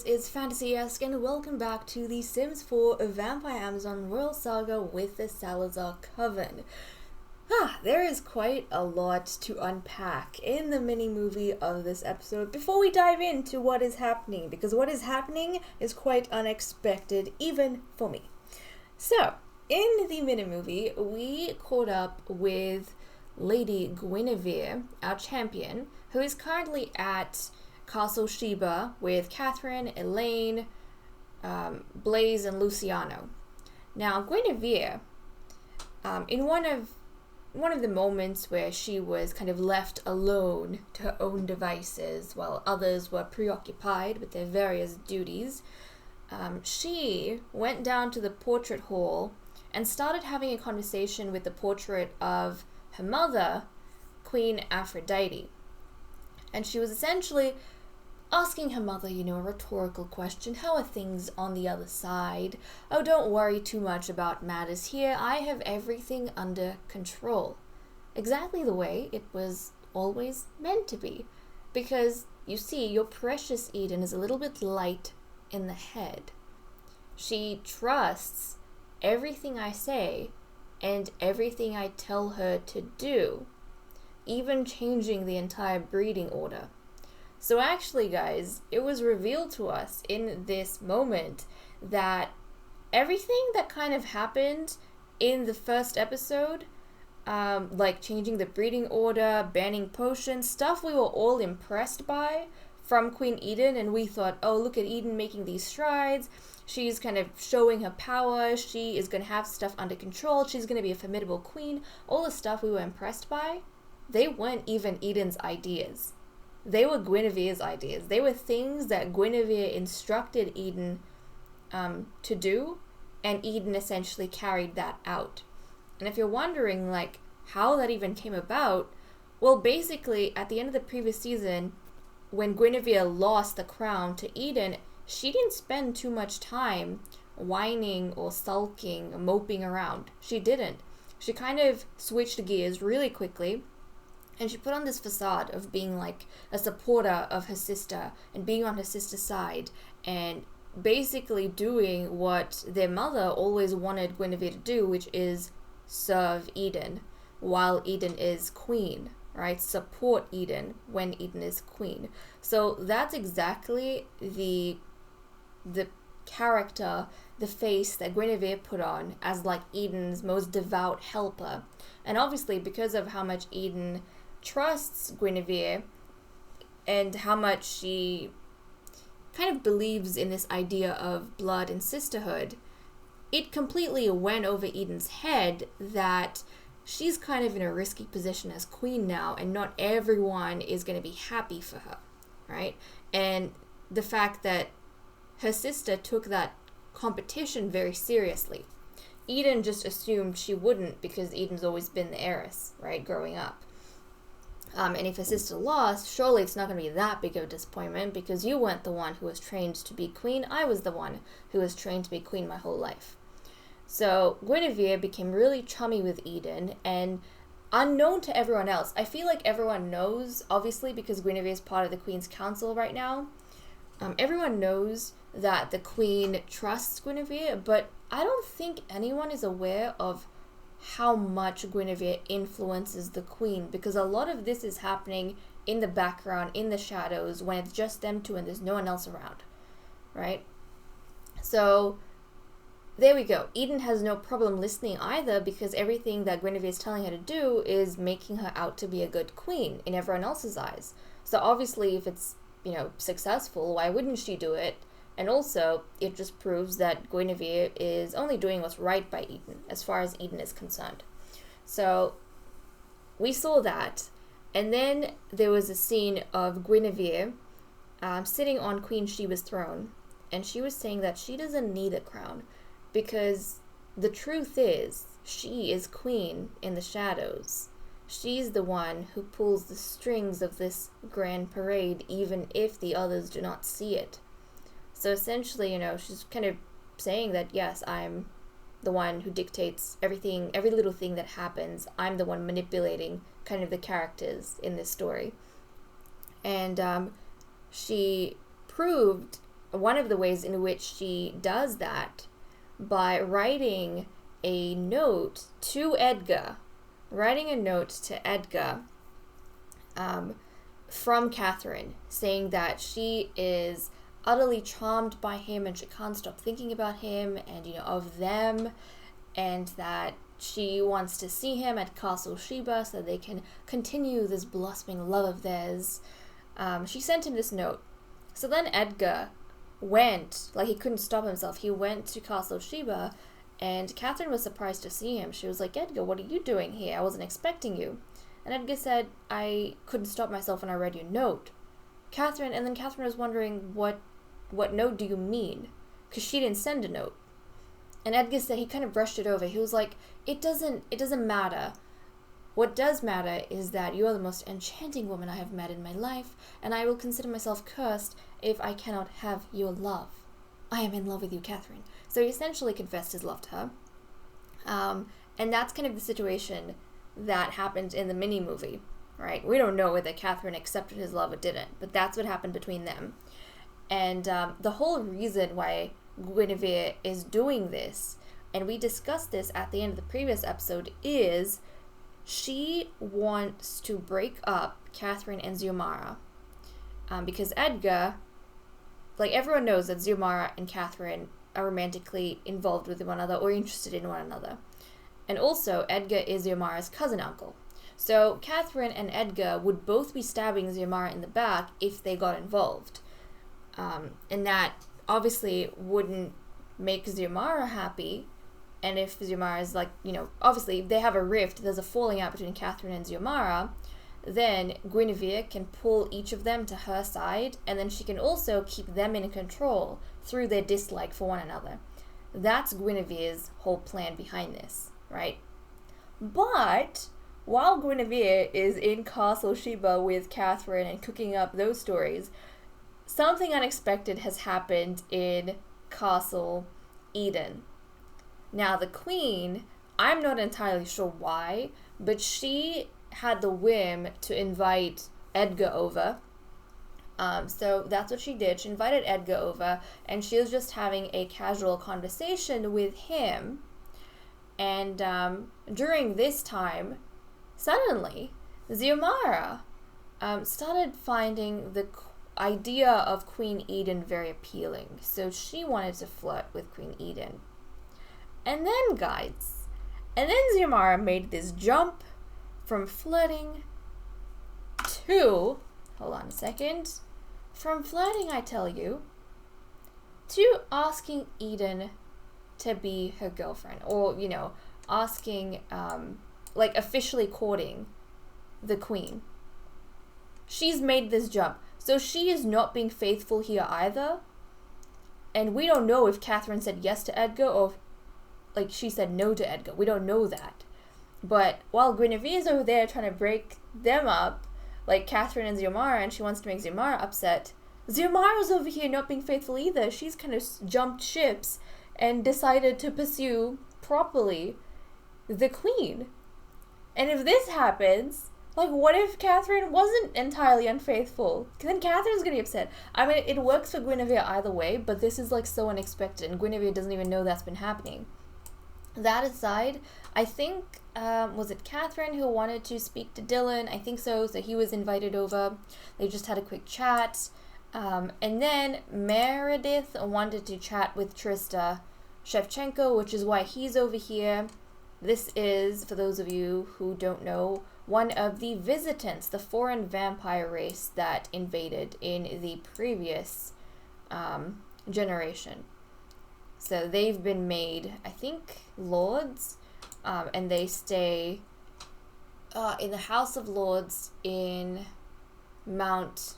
is FantasyEsque and welcome back to The Sims 4 Vampire Amazon Royal Saga with the Salazar Coven. There is quite a lot to unpack in the mini-movie of this episode before we dive into what is happening, because what is happening is quite unexpected, even for me. So, in the mini-movie, we caught up with Lady Guinevere, our champion, who is currently at Castle Sheba with Catherine, Elaine, Blaze, and Luciano. Now, Guinevere, in one of the moments where she was kind of left alone to her own devices while others were preoccupied with their various duties, she went down to the portrait hall and started having a conversation with the portrait of her mother, Queen Aphrodite. And she was essentially asking her mother, a rhetorical question. How are things on the other side? Oh, don't worry too much about matters here. I have everything under control. Exactly the way it was always meant to be. Because, you see, your precious Eden is a little bit light in the head. She trusts everything I say and everything I tell her to do, even changing the entire breeding order. So actually, guys, it was revealed to us in this moment that everything that kind of happened in the first episode, like changing the breeding order, banning potions, stuff we were all impressed by from Queen Eden, and we thought, oh, look at Eden making these strides, she's kind of showing her power, she is going to have stuff under control, she's going to be a formidable queen, all the stuff we were impressed by, they weren't even Eden's ideas. They were Guinevere's ideas. They were things that Guinevere instructed Eden to do, and Eden essentially carried that out. And if you're wondering, how that even came about, well, basically, at the end of the previous season, when Guinevere lost the crown to Eden, she didn't spend too much time whining or sulking or moping around. She didn't. She kind of switched gears really quickly, and she put on this facade of being a supporter of her sister and being on her sister's side and basically doing what their mother always wanted Guinevere to do, which is serve Eden while Eden is queen, right? Support Eden when Eden is queen. So that's exactly the character, the face that Guinevere put on as Eden's most devout helper. And obviously, because of how much Eden trusts Guinevere and how much she kind of believes in this idea of blood and sisterhood, it completely went over Eden's head that she's kind of in a risky position as queen now, and not everyone is going to be happy for her, right? And the fact that her sister took that competition very seriously. Eden just assumed she wouldn't because Eden's always been the heiress, right, growing up. And if her sister lost, surely it's not going to be that big of a disappointment because you weren't the one who was trained to be queen. I was the one who was trained to be queen my whole life. So Guinevere became really chummy with Eden, and unknown to everyone else. I feel like everyone knows, obviously, because Guinevere is part of the Queen's Council right now. Everyone knows that the Queen trusts Guinevere, but I don't think anyone is aware of how much Guinevere influences the Queen, because a lot of this is happening in the background, in the shadows, when it's just them two and there's no one else around, right? So there we go. Eden has no problem listening either, because everything that Guinevere is telling her to do is making her out to be a good queen in everyone else's eyes. So obviously, if it's, successful, why wouldn't she do it? And also, it just proves that Guinevere is only doing what's right by Eden, as far as Eden is concerned. So, we saw that. And then there was a scene of Guinevere sitting on Queen Sheba's throne. And she was saying that she doesn't need a crown, because the truth is, she is queen in the shadows. She's the one who pulls the strings of this grand parade, even if the others do not see it. So essentially, she's kind of saying that, yes, I'm the one who dictates everything, every little thing that happens. I'm the one manipulating kind of the characters in this story. And she proved one of the ways in which she does that by writing a note to Edgar, from Catherine, saying that she is utterly charmed by him and she can't stop thinking about him and, of them, and that she wants to see him at Castle Sheba so they can continue this blossoming love of theirs. She sent him this note. So then Edgar went, he couldn't stop himself. He went to Castle Sheba, and Catherine was surprised to see him. She was like, Edgar, what are you doing here? I wasn't expecting you. And Edgar said, I couldn't stop myself when I read your note. Catherine was wondering, what note do you mean? Because she didn't send a note. And Edgar said he kind of brushed it over. He was like, it doesn't matter. What does matter is that you are the most enchanting woman I have met in my life, and I will consider myself cursed if I cannot have your love. I am in love with you, Catherine. So he essentially confessed his love to her. And that's kind of the situation that happened in the mini-movie, right? We don't know whether Catherine accepted his love or didn't, but that's what happened between them. And the whole reason why Guinevere is doing this, and we discussed this at the end of the previous episode, is she wants to break up Catherine and Xiomara. Because Edgar, everyone knows that Xiomara and Catherine are romantically involved with one another or interested in one another. And also, Edgar is Xiomara's cousin uncle. So Catherine and Edgar would both be stabbing Xiomara in the back if they got involved. And that obviously wouldn't make Xiomara happy. And if Xiomara is obviously they have a rift, there's a falling out between Catherine and Xiomara, then Guinevere can pull each of them to her side, and then she can also keep them in control through their dislike for one another. That's Guinevere's whole plan behind this, right? But while Guinevere is in Castle Sheba with Catherine and cooking up those stories, something unexpected has happened in Castle Eden. Now, the queen, I'm not entirely sure why, but she had the whim to invite Edgar over. So that's what she did. She invited Edgar over, and she was just having a casual conversation with him. And during this time, suddenly, Xiomara started finding the idea of Queen Eden very appealing. So she wanted to flirt with Queen Eden. And then, guys, Xiomara made this jump from flirting to, hold on a second, from flirting, I tell you, to asking Eden to be her girlfriend, or, asking, officially courting the queen. She's made this jump. So she is not being faithful here either. And we don't know if Catherine said yes to Edgar or she said no to Edgar. We don't know that. But while Guinevere's over there trying to break them up, Catherine and Xiomara, and she wants to make Xiomara upset, Xiomara's over here not being faithful either. She's kind of jumped ships and decided to pursue properly the queen. And if this happens, what if Catherine wasn't entirely unfaithful? Then Catherine's gonna be upset. I mean, it works for Guinevere either way, but this is so unexpected, and Guinevere doesn't even know that's been happening. That aside, I think, was it Catherine who wanted to speak to Dylan? I think so he was invited over. They just had a quick chat. And then Meredith wanted to chat with Trista Shevchenko, which is why he's over here. This is, for those of you who don't know, one of the visitants, the foreign vampire race that invaded in the previous generation. So they've been made, I think, lords, and they stay in the House of Lords in Mount...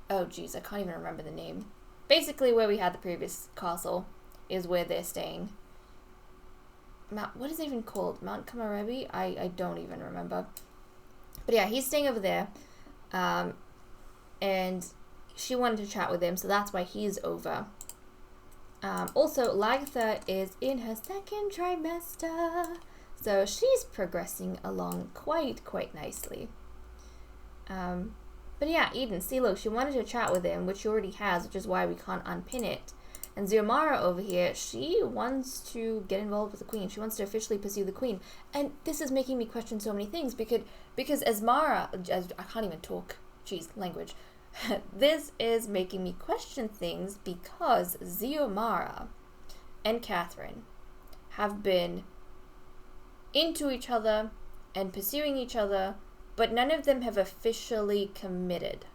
Oh, geez, I can't even remember the name. Basically, where we had the previous castle is where they're staying. What is it even called? Mount Kamarebi? I don't even remember. But yeah, he's staying over there. And she wanted to chat with him, so that's why he's over. Also, Lagatha is in her second trimester, so she's progressing along quite nicely. But yeah, Eden, see, look, she wanted to chat with him, which she already has, which is why we can't unpin it. And Xiomara over here, she wants to get involved with the queen. She wants to officially pursue the queen. And this is making me question so many things, because I can't even talk, jeez, language. This is making me question things because Xiomara and Catherine have been into each other and pursuing each other, but none of them have officially committed.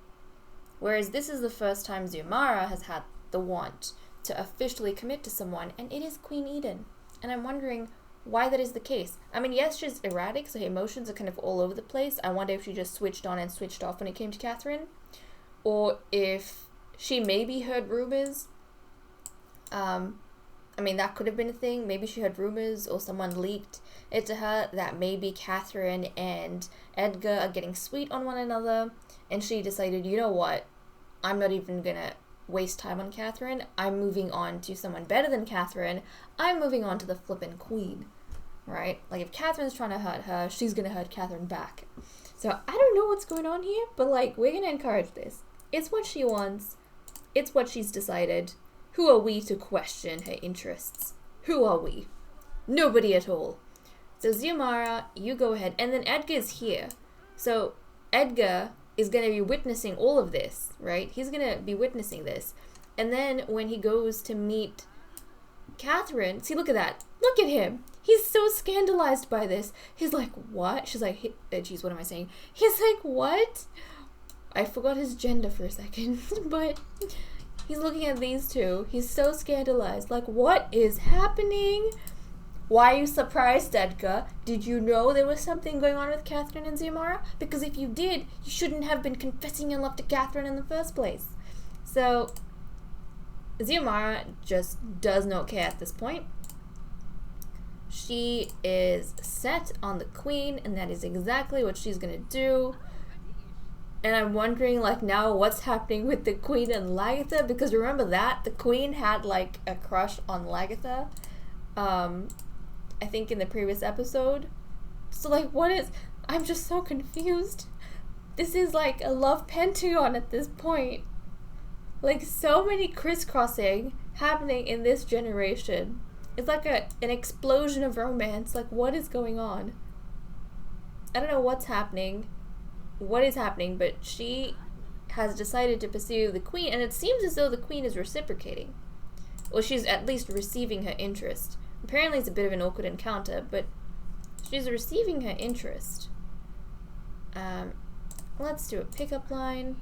Whereas this is the first time Xiomara has had the want to officially commit to someone, and it is Queen Eden. And I'm wondering why that is the case. I mean, yes, she's erratic, so her emotions are kind of all over the place. I wonder if she just switched on and switched off when it came to Catherine, or if she maybe heard rumors. I mean, that could have been a thing. Maybe she heard rumors or someone leaked it to her that maybe Catherine and Edgar are getting sweet on one another, and she decided, you know what, I'm not even gonna waste time on Catherine. I'm moving on to someone better than Catherine. I'm moving on to the flippin' queen, right? Like, if Catherine's trying to hurt her, she's gonna hurt Catherine back. So I don't know what's going on here, but like, we're gonna encourage this. It's what she wants. It's what she's decided. Who are we to question her interests? Who are we? Nobody at all. So Xiomara, you go ahead. And then Edgar's here. So Edgar is going to be witnessing all of this, right? He's going to be witnessing this. And then when he goes to meet Catherine, see, look at that. Look at him. He's so scandalized by this. He's like, what? She's like, geez, what am I saying? He's like, what? I forgot his gender for a second, but he's looking at these two. He's so scandalized. Like, what is happening? Why are you surprised, Edgar? Did you know there was something going on with Catherine and Xiomara? Because if you did, you shouldn't have been confessing your love to Catherine in the first place. So, Xiomara just does not care at this point. She is set on the queen, and that is exactly what she's gonna do. And I'm wondering, like, now what's happening with the queen and Lagatha? Because remember that? The queen had, like, a crush on Lagatha. I think in the previous episode. So, like, what is... I'm just so confused. This is, like, a love Pentagon at this point. Like, so many crisscrossing happening in this generation. It's like an explosion of romance. Like, what is going on? I don't know what's happening. What is happening, but she has decided to pursue the queen, and it seems as though the queen is reciprocating. Well, she's at least receiving her interest. Apparently it's a bit of an awkward encounter, but she's receiving her interest. Let's do a pickup line.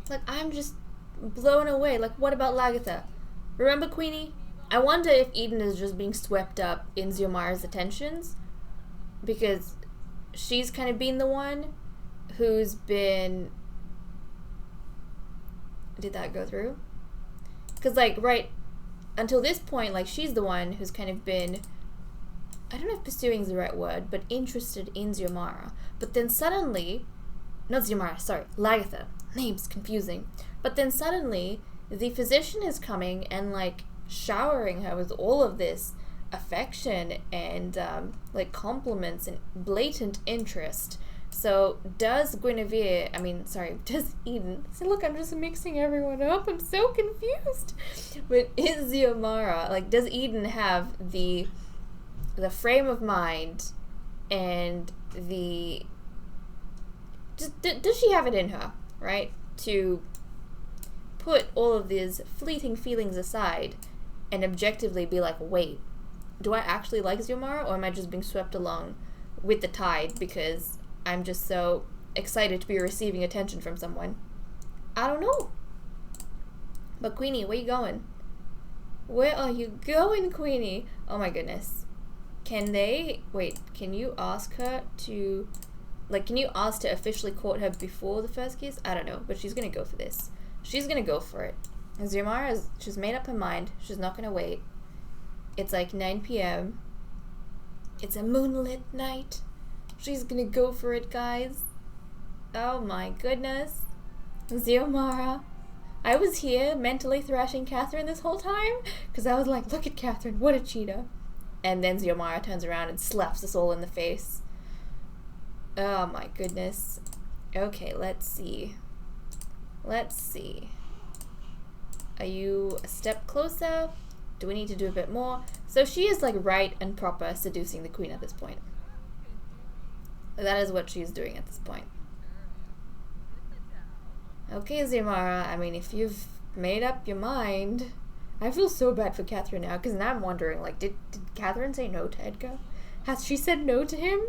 Like, I'm just blown away. Like, what about Lagatha? Remember, Queenie? I wonder if Eden is just being swept up in Xiomara's attentions, because she's kind of been the one who's been... Did that go through? Because, like, right until this point, like, she's the one who's kind of been... I don't know if pursuing is the right word, but interested in Xiomara. But then suddenly... Not Xiomara, sorry. Lagatha. Name's confusing. But then suddenly, the physician is coming and, like, showering her with all of this affection and like compliments and blatant interest. So does Eden, see, look, I'm just mixing everyone up, I'm so confused. But is Xiomara, like, does Eden have the frame of mind and the does she have it in her, right, to put all of these fleeting feelings aside and objectively be like, wait, do I actually like Xiomara, or am I just being swept along with the tide because I'm just so excited to be receiving attention from someone? I don't know. But Queenie, where you going? Where are you going, Queenie? Oh my goodness. Can you ask her to... Like, can you ask to officially court her before the first kiss? I don't know, but she's gonna go for this. She's gonna go for it. And Xiomara, she's made up her mind. She's not gonna wait. It's like 9 p.m. It's a moonlit night. She's gonna go for it, guys. Oh my goodness. Xiomara. I was here mentally thrashing Catherine this whole time because I was like, look at Catherine, what a cheetah. And then Xiomara turns around and slaps us all in the face. Oh my goodness. Okay, let's see. Let's see. Are you a step closer? Do we need to do a bit more? So she is like right and proper seducing the queen at this point. That is what she's doing at this point. Okay, Xiomara, I mean, if you've made up your mind... I feel so bad for Catherine now, because now I'm wondering, like, did Catherine say no to Edgar? Has she said no to him?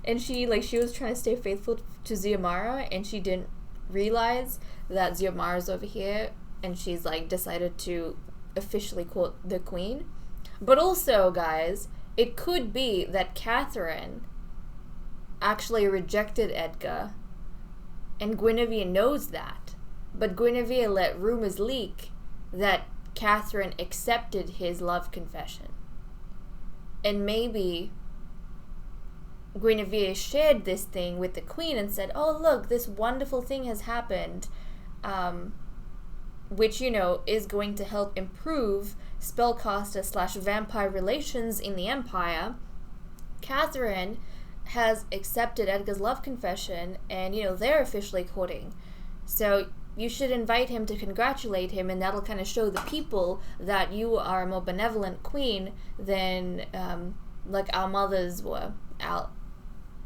And she was trying to stay faithful to Xiomara, and she didn't realize that Xiomara's over here, and she's, like, decided to officially court the queen. But also, guys, it could be that Catherine actually rejected Edgar, and Guinevere knows that. But Guinevere let rumors leak that Catherine accepted his love confession. And maybe Guinevere shared this thing with the queen and said, oh, look, this wonderful thing has happened, which, you know, is going to help improve spellcaster/vampire relations in the Empire. Catherine has accepted Edgar's love confession, and, you know, they're officially courting. So you should invite him to congratulate him, and that'll kind of show the people that you are a more benevolent queen than, like our mothers were, our,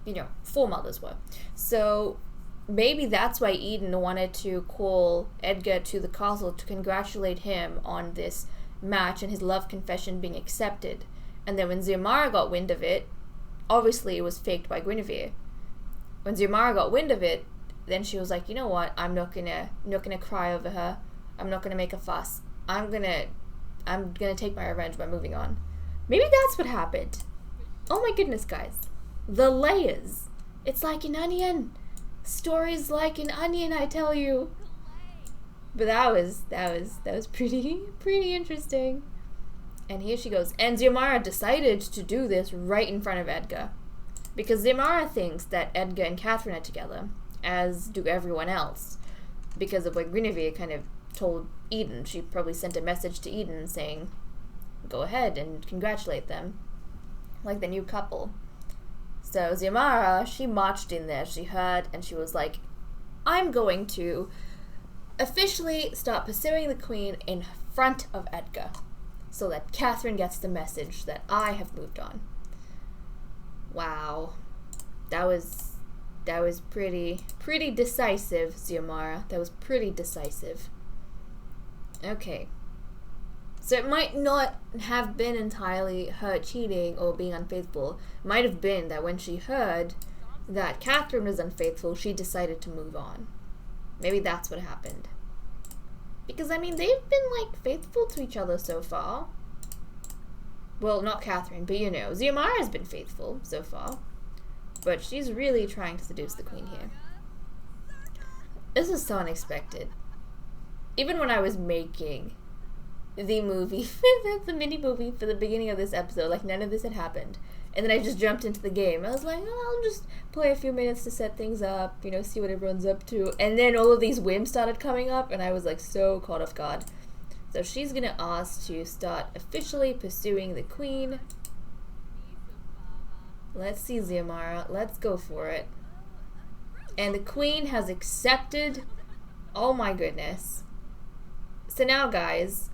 you know, foremothers were. So maybe that's why Eden wanted to call Edgar to the castle to congratulate him on this match and his love confession being accepted. And then when Xiomara got wind of it, obviously it was faked by Guinevere. When Xiomara got wind of it, then she was like, you know what, I'm not gonna cry over her. I'm not gonna make a fuss. I'm gonna take my revenge by moving on. Maybe that's what happened. Oh my goodness, guys. The layers. It's like an onion. Stories like an onion, I tell you. But that was pretty interesting. And here she goes. And Xiomara decided to do this right in front of Edgar. Because Xiomara thinks that Edgar and Catherine are together, as do everyone else. Because of what Guinevere kind of told Eden. She probably sent a message to Eden saying, go ahead and congratulate them. Like the new couple. So Xiomara, she marched in there, she heard, and she was like, I'm going to officially start pursuing the queen in front of Edgar, so that Catherine gets the message that I have moved on. Wow. That was pretty decisive, Xiomara. That was pretty decisive. Okay. So it might not have been entirely her cheating or being unfaithful. It might have been that when she heard that Catherine was unfaithful, she decided to move on. Maybe that's what happened. Because, I mean, they've been, like, faithful to each other so far. Well, not Catherine, but, you know, Xiomara's been faithful so far. But she's really trying to seduce the queen here. This is so unexpected. Even when I was making the movie, the mini movie for the beginning of this episode, like, none of this had happened. And then I just jumped into the game. I was like, oh, I'll just play a few minutes to set things up, you know, see what everyone's up to. And then all of these whims started coming up, and I was, like, so caught off guard. So she's gonna ask to start officially pursuing the queen. Let's see, Xiomara. Let's go for it. And the queen has accepted. Oh my goodness. So now, guys,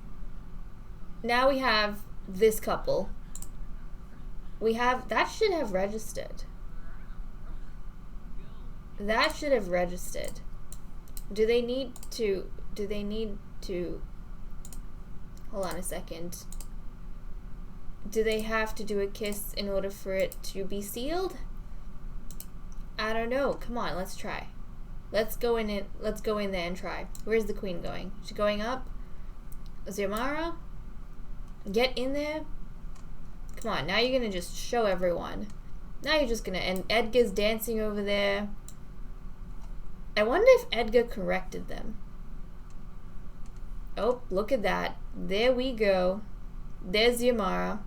now we have this couple. We have, that should have registered. That should have registered. Do they need to, hold on a second. Do they have to do a kiss in order for it to be sealed? I don't know. Come on, let's try. Let's go in there and try. Where's the queen going? She's going up? Xiomara? Get in there. Come on, now you're gonna just show everyone. Now you're just gonna, and Edgar's dancing over there. I wonder if Edgar corrected them. Oh, look at that. There we go. There's Xiomara.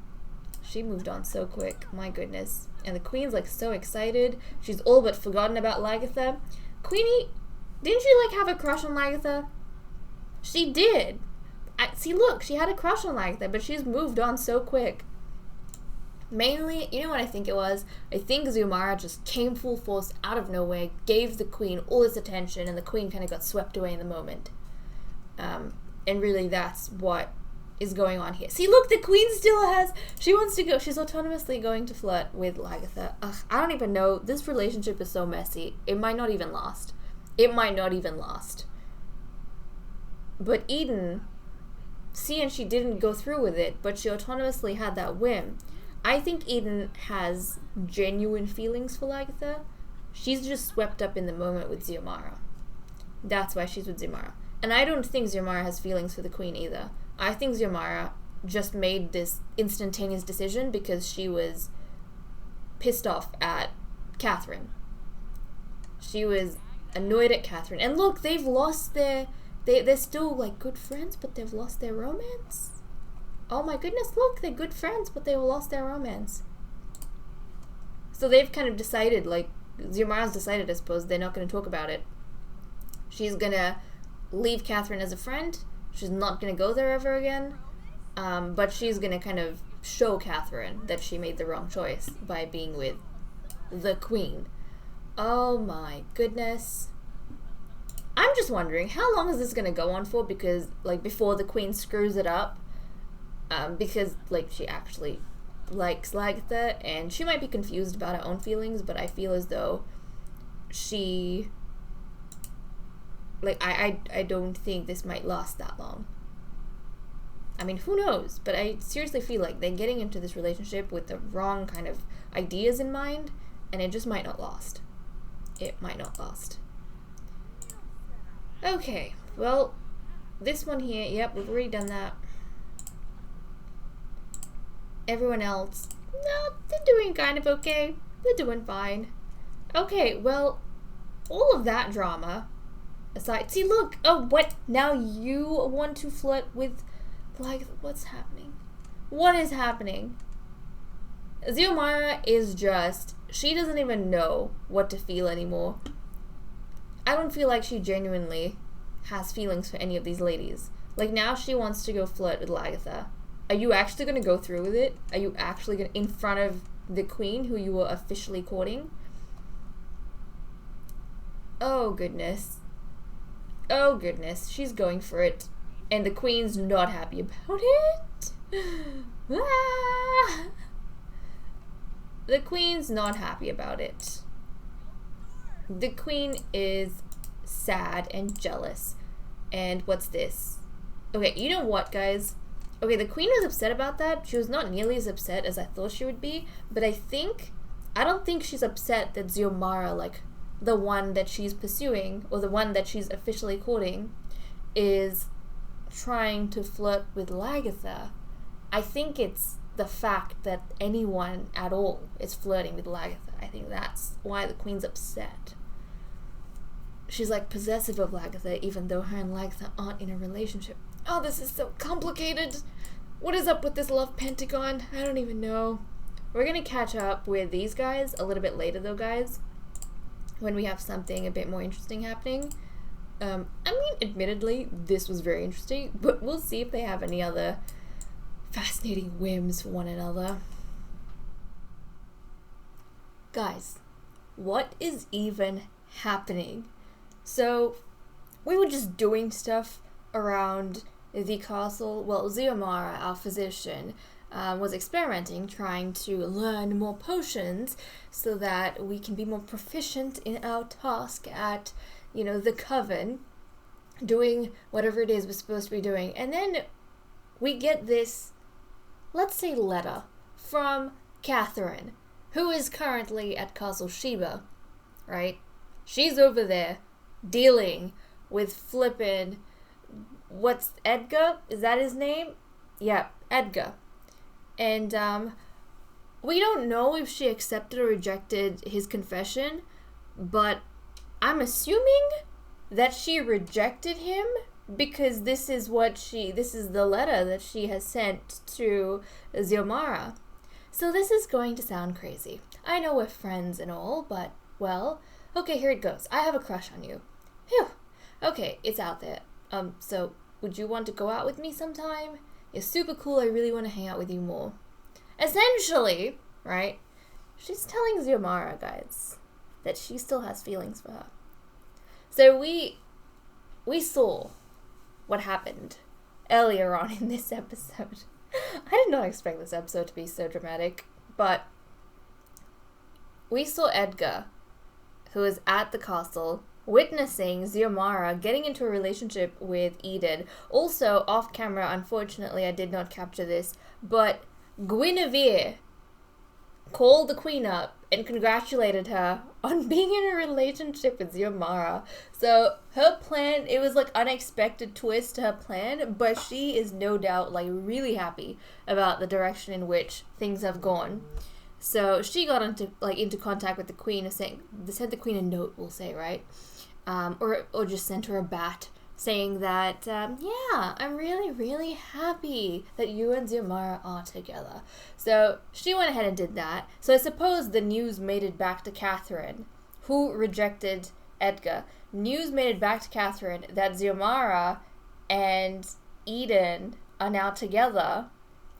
She moved on so quick. My goodness. And the queen's like so excited. She's all but forgotten about Lagatha. Queenie, didn't you like have a crush on Lagatha? She did. See, look, she had a crush on Lagatha, but she's moved on so quick. Mainly, you know what I think it was? I think Xiomara just came full force out of nowhere, gave the queen all this attention, and the queen kind of got swept away in the moment. And really that's what is going on here. See, look, the queen still has... She wants to go. She's autonomously going to flirt with Lagertha. Ugh, I don't even know. This relationship is so messy. It might not even last. It might not even last. But Eden, seeing she didn't go through with it, but she autonomously had that whim, I think Eden has genuine feelings for Lagertha. She's just swept up in the moment with Xiomara. That's why she's with Xiomara. And I don't think Xiomara has feelings for the queen either. I think Xiomara just made this instantaneous decision because she was pissed off at Catherine. She was annoyed at Catherine. And look, they've lost their... They're still, like, good friends, but they've lost their romance? Oh my goodness, look, they're good friends, but they've lost their romance. So they've kind of decided, like, Xiomara's decided, I suppose, they're not going to talk about it. She's going to leave Catherine as a friend. She's not going to go there ever again. But she's going to kind of show Catherine that she made the wrong choice by being with the queen. Oh my goodness. I'm just wondering, how long is this going to go on for? Because, like, before the queen screws it up. Because, like, she actually likes Lagertha, and she might be confused about her own feelings, but I feel as though she... Like, I don't think this might last that long. I mean, who knows? But I seriously feel like they're getting into this relationship with the wrong kind of ideas in mind, and it just might not last. It might not last. Okay, well, this one here, yep, we've already done that. Everyone else, no, they're doing kind of okay. They're doing fine. Okay, well, all of that drama aside, see, look, oh, what, now you want to flirt with, like, what's happening? What is happening? Xiomara is just, she doesn't even know what to feel anymore. I don't feel like she genuinely has feelings for any of these ladies. Like, now she wants to go flirt with Lagertha. Are you actually going to go through with it? Are you actually going to, in front of the queen who you were officially courting? Oh, goodness. Oh, goodness. She's going for it. And the queen's not happy about it. Ah! The queen's not happy about it. The queen is sad and jealous. And what's this? Okay, you know what, guys? Okay, the queen was upset about that. She was not nearly as upset as I thought she would be. But I don't think she's upset that Xiomara, like, the one that she's pursuing, or the one that she's officially courting, is trying to flirt with Lagertha. I think it's the fact that anyone at all is flirting with Lagertha. I think that's why the queen's upset. She's, like, possessive of Lagertha, even though her and Lagertha aren't in a relationship. Oh, this is so complicated. What is up with this love Pentagon? I don't even know. We're gonna catch up with these guys a little bit later, though, guys, when we have something a bit more interesting happening. I mean, admittedly, this was very interesting, but we'll see if they have any other fascinating whims for one another. Guys, what is even happening? So, we were just doing stuff around the castle. Well, Xiomara, our physician, was experimenting, trying to learn more potions so that we can be more proficient in our task at, you know, the coven, doing whatever it is we're supposed to be doing. And then we get this, let's say, letter from Catherine, who is currently at Castle Sheba, right? She's over there dealing with flippin', what's Edgar? Is that his name? Yeah, Edgar. And, we don't know if she accepted or rejected his confession, but I'm assuming that she rejected him because this is the letter that she has sent to Xiomara. So this is going to sound crazy. I know we're friends and all, but, well, okay, here it goes. I have a crush on you. Phew. Okay, it's out there. So would you want to go out with me sometime? You're super cool. I really want to hang out with you more. Essentially, right? She's telling Xiomara, guys, that she still has feelings for her. So we saw what happened earlier on in this episode. I did not expect this episode to be so dramatic, but we saw Edgar, who is at the castle, witnessing Xiomara getting into a relationship with Eden. Also, off camera, unfortunately, I did not capture this, but Guinevere called the queen up and congratulated her on being in a relationship with Xiomara. So her plan, it was like unexpected twist to her plan, but she is no doubt like really happy about the direction in which things have gone. So she got into contact with the queen, saying, they sent the queen a note, we'll say, right? Or just sent her a bat saying that, yeah, I'm really, really happy that you and Xiomara are together. So she went ahead and did that. So I suppose the news made it back to Catherine, who rejected Edgar. News made it back to Catherine that Xiomara and Eden are now together,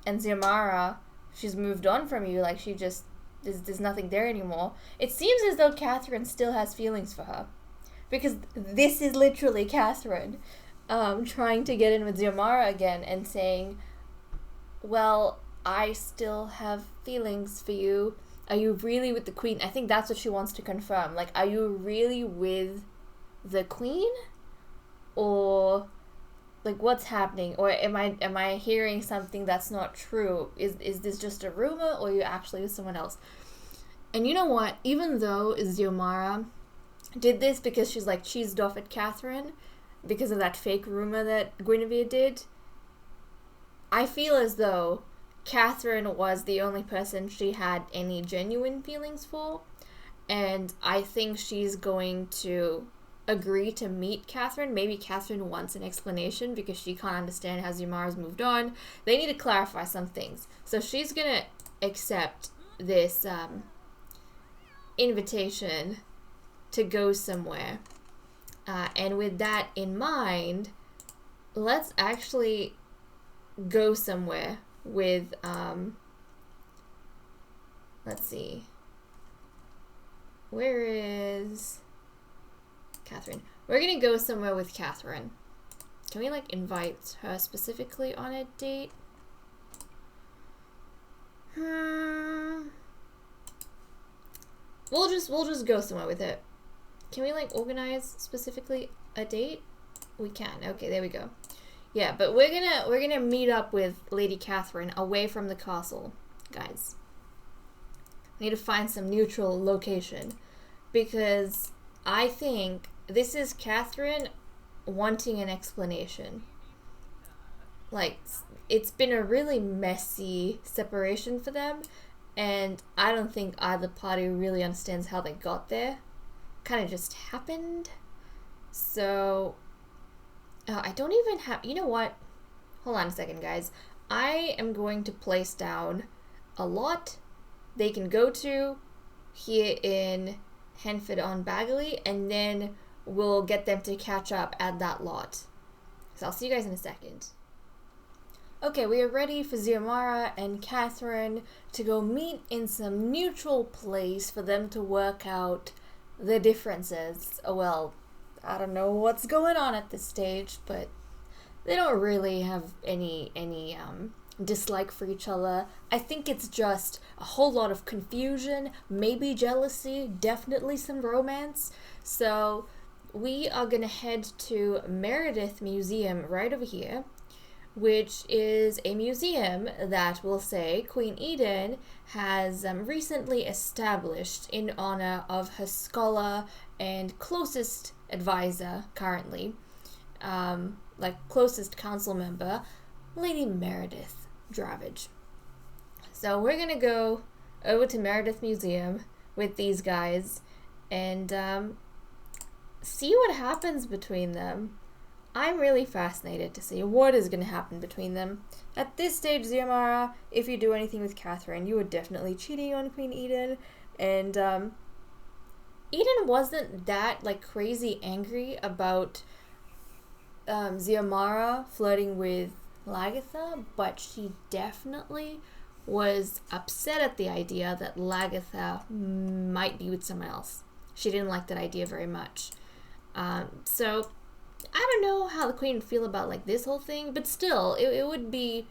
and Xiomara, she's moved on from you, like she just, there's nothing there anymore. It seems as though Catherine still has feelings for her. Because this is literally Catherine trying to get in with Xiomara again and saying, well, I still have feelings for you. Are you really with the queen? I think that's what she wants to confirm. Like, are you really with the queen? Or, like, what's happening? Or am I hearing something that's not true? Is this just a rumor, or are you actually with someone else? And you know what? Even though Xiomara did this because she's like cheesed off at Catherine because of that fake rumor that Guinevere did, I feel as though Catherine was the only person she had any genuine feelings for, and I think she's going to agree to meet Catherine. Maybe Catherine wants an explanation because she can't understand how Xiomara's moved on. They need to clarify some things. So she's gonna accept this invitation to go somewhere. And with that in mind, let's actually go somewhere with, let's see. Where is Catherine? We're gonna go somewhere with Catherine. Can we, like, invite her specifically on a date? We'll just go somewhere with it. Can we, like, organize specifically a date? We can. Okay, there we go. Yeah, but we're gonna meet up with Lady Catherine away from the castle, guys. We need to find some neutral location because I think this is Catherine wanting an explanation. Like, it's been a really messy separation for them, and I don't think either party really understands how they got there. Kind of just happened. So I don't even have, you know what, hold on a second, guys. I am going to place down a lot they can go to here in Henford-on-Bagley, and then we'll get them to catch up at that lot. So I'll see you guys in a second. Okay, we are ready for Xiomara and Catherine to go meet in some neutral place for them to work out the differences. Well, I don't know what's going on at this stage, but they don't really have any dislike for each other. I think it's just a whole lot of confusion, maybe jealousy, definitely some romance. So we are gonna head to Meredith Museum right over here, which is a museum that will say Queen Eden has recently established in honor of her scholar and closest advisor currently, closest council member, Lady Meredith Dravage. So we're gonna go over to Meredith Museum with these guys and see what happens between them. I'm really fascinated to see what is going to happen between them. At this stage, Xiomara, if you do anything with Catherine, you are definitely cheating on Queen Eden. And Eden wasn't that, like, crazy angry about Xiomara flirting with Lagatha, but she definitely was upset at the idea that Lagatha might be with someone else. She didn't like that idea very much. So I don't know how the queen would feel about like this whole thing, but still, it would be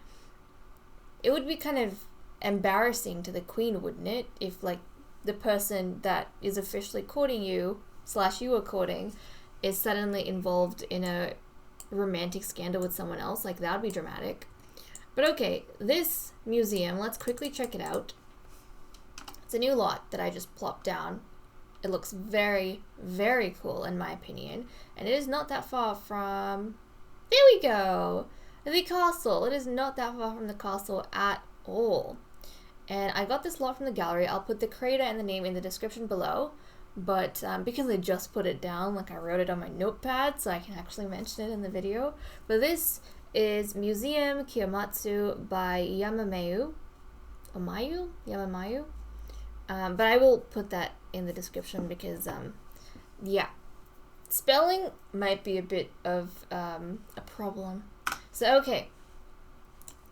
kind of embarrassing to the queen, wouldn't it? If like the person that is officially courting you / you are courting is suddenly involved in a romantic scandal with someone else. Like, that would be dramatic. But okay, this museum, let's quickly check it out. It's a new lot that I just plopped down. It looks very, very cool in my opinion. And it is not that far from... There we go! The castle. It is not that far from the castle at all. And I got this lot from the gallery. I'll put the creator and the name in the description below. But because I just put it down, like I wrote it on my notepad so I can actually mention it in the video. But this is Museum-Kiyomatsu by Yamamayu. Yamamayu? But I will put that in the description because, yeah. Spelling might be a bit of a problem. So, okay.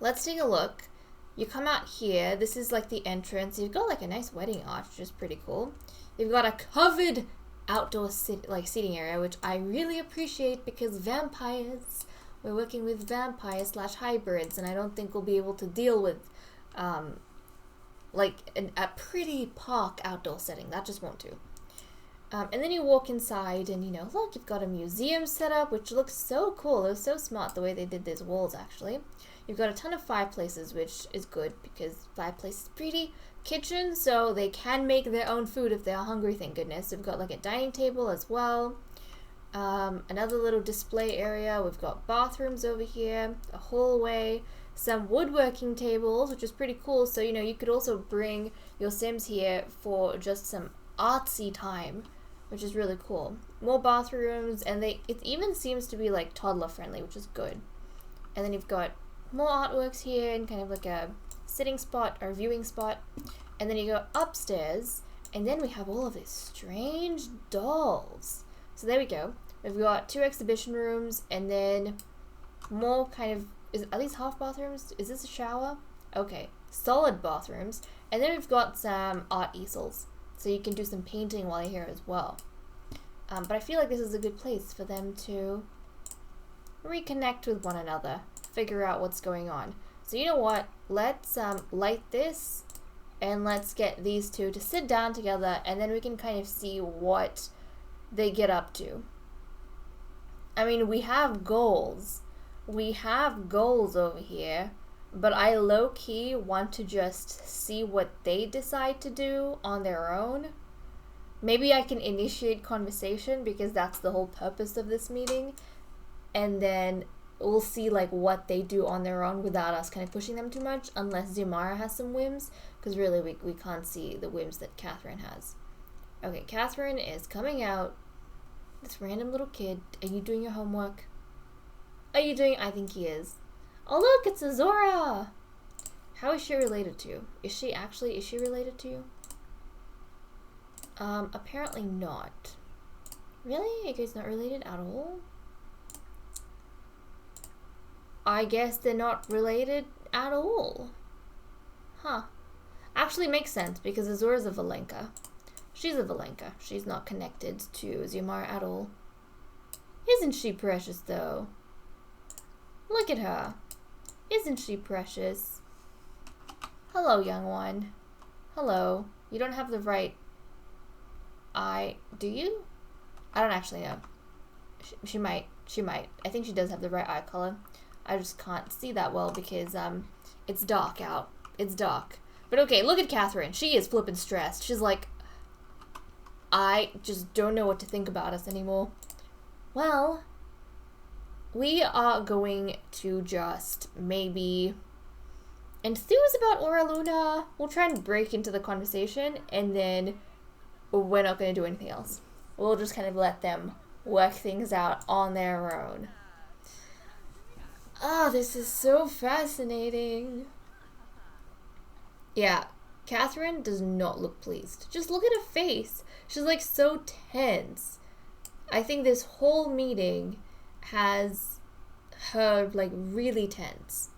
Let's take a look. You come out here. This is like the entrance. You've got like a nice wedding arch, which is pretty cool. You've got a covered outdoor seating area, which I really appreciate because vampires... We're working with vampires / hybrids, and I don't think we'll be able to deal with, like, a pretty park outdoor setting. That just won't do. And then you walk inside, and, you know, look, you've got a museum set up, which looks so cool. It was so smart the way they did these walls, actually. You've got a ton of fireplaces, which is good, because fireplace is pretty. Kitchen, so they can make their own food if they are hungry, thank goodness. We've got, like, a dining table as well. Another little display area. We've got bathrooms over here, a hallway, some woodworking tables, which is pretty cool. So, you know, you could also bring your Sims here for just some artsy time, which is really cool. More bathrooms, and it even seems to be like toddler friendly, which is good. And then you've got more artworks here and kind of like a sitting spot or viewing spot. And then you go upstairs, and then we have all of these strange dolls. So there we go. We've got 2 exhibition rooms, and then more kind of... Are these half bathrooms? Is this a shower? Okay. Solid bathrooms. And then we've got some art easels. So you can do some painting while you're here as well. But I feel like this is a good place for them to reconnect with one another. Figure out what's going on. So you know what? Let's light this, and let's get these two to sit down together, and then we can kind of see what they get up to. I mean, we have goals. We have goals over here, but I low-key want to just see what they decide to do on their own. Maybe I can initiate conversation because that's the whole purpose of this meeting, and then we'll see like what they do on their own without us kind of pushing them too much, unless Xiomara has some whims, because really we can't see the whims that Catherine has. Okay, Catherine is coming out. This random little kid. Are you doing your homework? Are you doing... I think he is. Oh look, it's Azora! How is she related to you? Is she related to you? Apparently not. Really? You guys not related at all? I guess they're not related at all. Huh. Actually makes sense because Azora's a Valenka. She's a Valenka. She's not connected to Xiomara at all. Isn't she precious, though? Look at her. Isn't she precious? Hello, young one. Hello. You don't have the right eye, do you? I don't actually know. She might. I think she does have the right eye color. I just can't see that well because, it's dark out. It's dark. But okay, look at Catherine. She is flippin' stressed. She's like... I just don't know what to think about us anymore. Well, we are going to just maybe enthuse about Aura Luna. We'll try and break into the conversation, and then we're not going to do anything else. We'll just kind of let them work things out on their own. Oh, this is so fascinating. Yeah. Catherine does not look pleased. Just look at her face. She's like so tense. I think this whole meeting has her like really tense.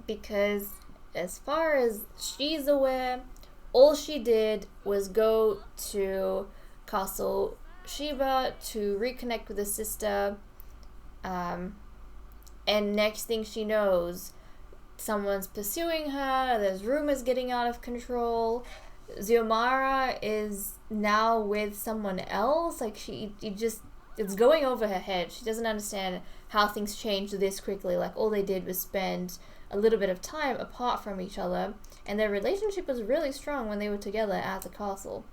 Because as far as she's aware, all she did was go to Castle Shiba to reconnect with her sister. And next thing she knows, someone's pursuing her, there's rumors getting out of control. Xiomara is now with someone else. Like, it's going over her head. She doesn't understand how things changed this quickly. Like, all they did was spend a little bit of time apart from each other, and their relationship was really strong when they were together at the castle.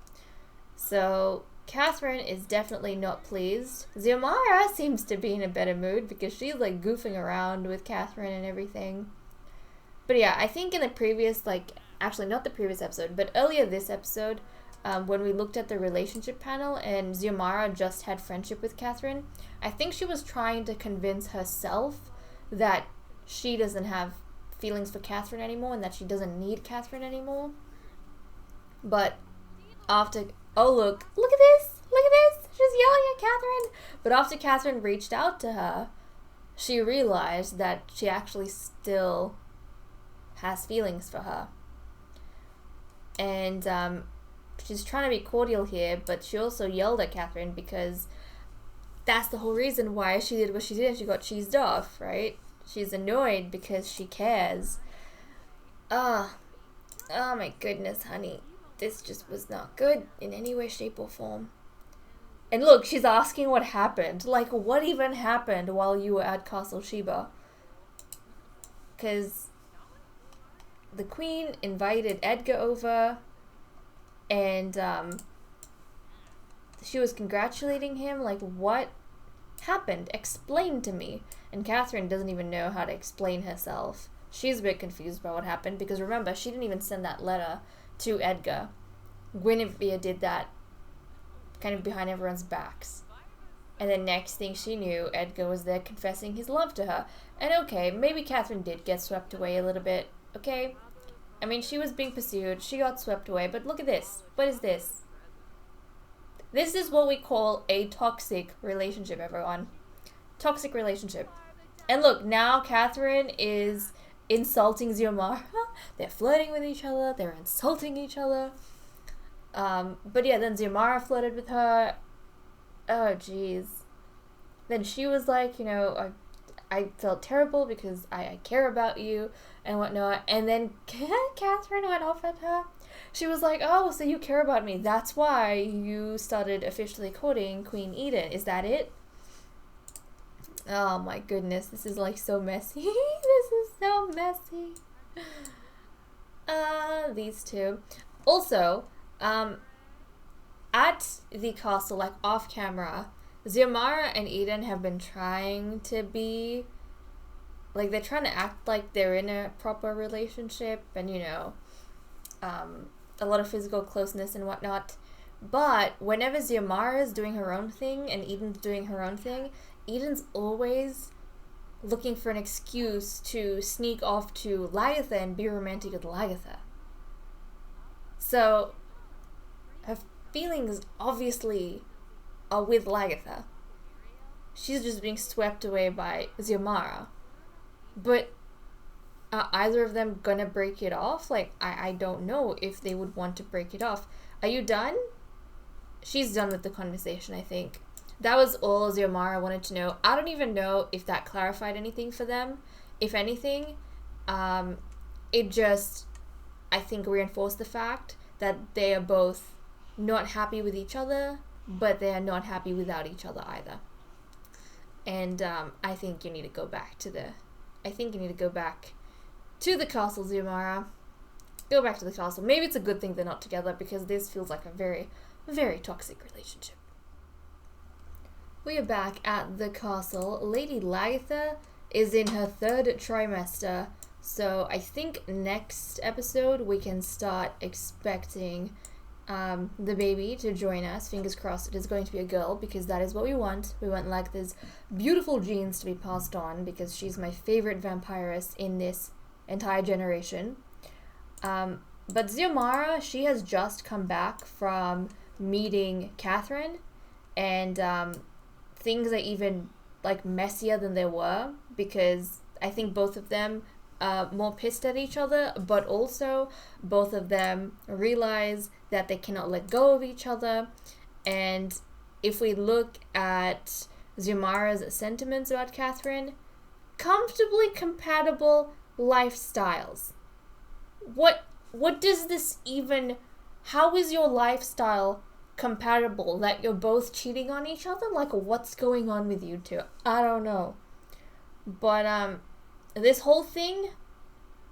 So Catherine is definitely not pleased. Xiomara seems to be in a better mood because she's like goofing around with Catherine and everything. But yeah, I think in the previous, like, actually not the previous episode, but earlier this episode, when we looked at the relationship panel and Xiomara just had friendship with Catherine, I think she was trying to convince herself that she doesn't have feelings for Catherine anymore and that she doesn't need Catherine anymore. But after, oh look at this, she's yelling at Catherine. But after Catherine reached out to her, she realized that she actually still has feelings for her. And she's trying to be cordial here, but she also yelled at Catherine because that's the whole reason why she did what she did. She got cheesed off, right? She's annoyed because she cares. Oh my goodness, honey. This just was not good in any way, shape, or form. And look, she's asking what happened. Like, what even happened while you were at Castle Shiba? Because the queen invited Edgar over, and she was congratulating him. Like, what happened? Explain to me. And Catherine doesn't even know how to explain herself. She's a bit confused by what happened, because remember, she didn't even send that letter to Edgar. Guinevere did that kind of behind everyone's backs. And then next thing she knew, Edgar was there confessing his love to her. And okay, maybe Catherine did get swept away a little bit. Okay? I mean, she was being pursued, she got swept away, but look at this. What is this? This is what we call a toxic relationship, everyone. Toxic relationship. And look, now Catherine is insulting Xiomara. They're flirting with each other, they're insulting each other. But yeah, then Xiomara flirted with her. Oh, jeez. Then she was like, you know, I felt terrible because I care about you and whatnot. And then Catherine went off at her. She was like, oh, so you care about me. That's why you started officially courting Queen Eden. Is that it? Oh my goodness, this is like so messy. This is so messy. These two. Also, at the castle, like off camera, Xiomara and Eden have been trying to be, like, they're trying to act like they're in a proper relationship and, you know, a lot of physical closeness and whatnot. But whenever Xiomara is doing her own thing and Eden's doing her own thing, Eden's always looking for an excuse to sneak off to Lagatha and be romantic with Lagatha. So her feelings obviously are with Lagatha. She's just being swept away by Xiomara. But are either of them gonna break it off? Like, I don't know if they would want to break it off. Are you done? She's done with the conversation, I think. That was all Xiomara wanted to know. I don't even know if that clarified anything for them. If anything, it just, I think, reinforced the fact that they are both not happy with each other, but they are not happy without each other either. And I think you need to go back to the castle, Xiomara. Go back to the castle. Maybe it's a good thing they're not together, because this feels like a very, very toxic relationship. We are back at the castle. Lady Lagatha is in her third trimester, so I think next episode we can start expecting the baby to join us. Fingers crossed it is going to be a girl, because that is what we want. We want Lagatha's beautiful genes to be passed on, because she's my favorite vampiress in this entire generation. But Xiomara, she has just come back from meeting Catherine, and things are even like messier than they were, because I think both of them more pissed at each other, but also both of them realize that they cannot let go of each other. And if we look at Xiomara's sentiments about Catherine, comfortably compatible lifestyles. What does this even... How is your lifestyle compatible that you're both cheating on each other? Like, what's going on with you two? I don't know. But, this whole thing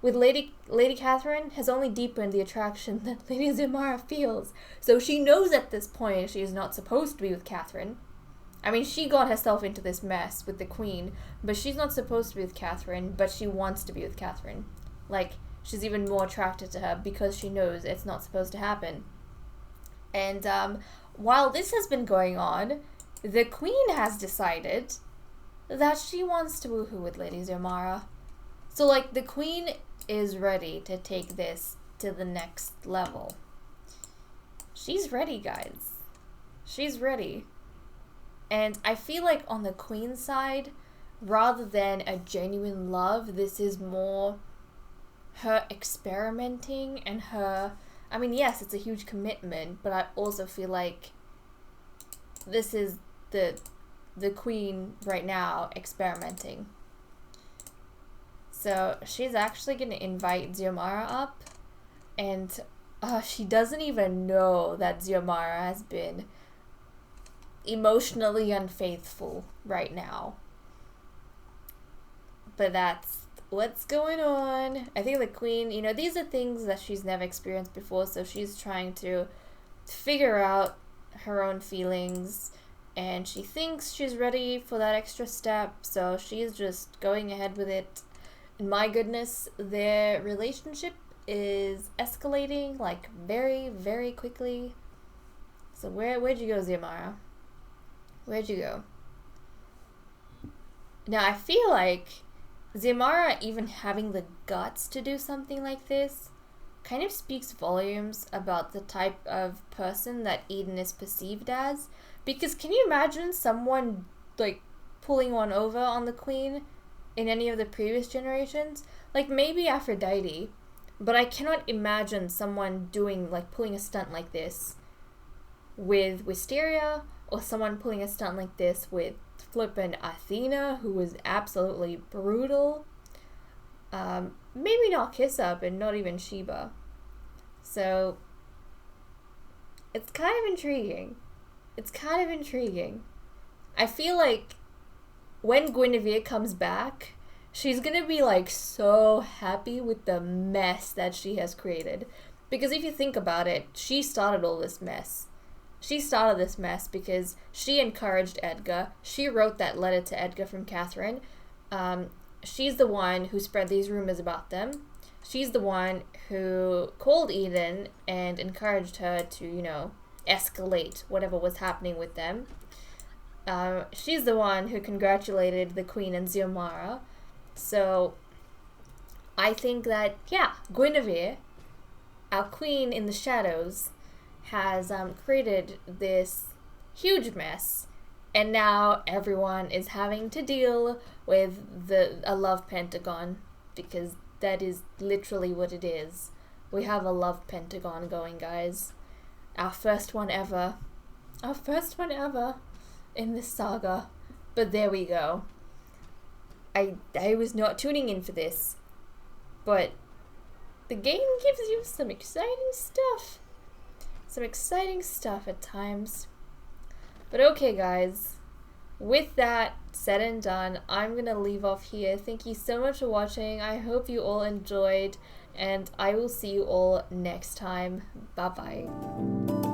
with Lady Catherine has only deepened the attraction that Lady Xiomara feels. So she knows at this point she is not supposed to be with Catherine. I mean, she got herself into this mess with the Queen, but she's not supposed to be with Catherine, but she wants to be with Catherine. Like, she's even more attracted to her because she knows it's not supposed to happen. And while this has been going on, the Queen has decided that she wants to woohoo with Lady Xiomara. So, like, the Queen is ready to take this to the next level. She's ready, guys. She's ready. And I feel like on the Queen's side, rather than a genuine love, this is more her experimenting and her... I mean, yes, it's a huge commitment, but I also feel like this is the Queen right now experimenting. So she's actually going to invite Xiomara up, and she doesn't even know that Xiomara has been emotionally unfaithful right now. But that's what's going on. I think the Queen, you know, these are things that she's never experienced before, so she's trying to figure out her own feelings, and she thinks she's ready for that extra step, so she's just going ahead with it. And my goodness, their relationship is escalating, like, very, very quickly. So where'd you go, Xiomara? Where'd you go? Now, I feel like Xiomara even having the guts to do something like this kind of speaks volumes about the type of person that Eden is perceived as. Because can you imagine someone, like, pulling one over on the Queen in any of the previous generations? Like, maybe Aphrodite, but I cannot imagine someone doing, like, pulling a stunt like this with Wisteria, or someone pulling a stunt like this with flippin' Athena, who was absolutely brutal. Maybe not Kiss Up, and not even Sheba. So, it's kind of intriguing. It's kind of intriguing. I feel like when Guinevere comes back, she's gonna be, like, so happy with the mess that she has created. Because if you think about it, she started all this mess. She started this mess because she encouraged Edgar. She wrote that letter to Edgar from Catherine. She's the one who spread these rumors about them. She's the one who called Eden and encouraged her to, you know, escalate whatever was happening with them. She's the one who congratulated the Queen and Xiomara. So I think that, yeah, Guinevere, our Queen in the shadows, has created this huge mess, and now everyone is having to deal with a love pentagon, because that is literally what it is. We have a love pentagon going, guys. Our first one ever. Our first one ever in this saga. But there we go. I was not tuning in for this, but the game gives you some exciting stuff. Some exciting stuff at times. But okay, guys, with that said and done, I'm gonna leave off here. Thank you so much for watching. I hope you all enjoyed, and I will see you all next time. Bye bye.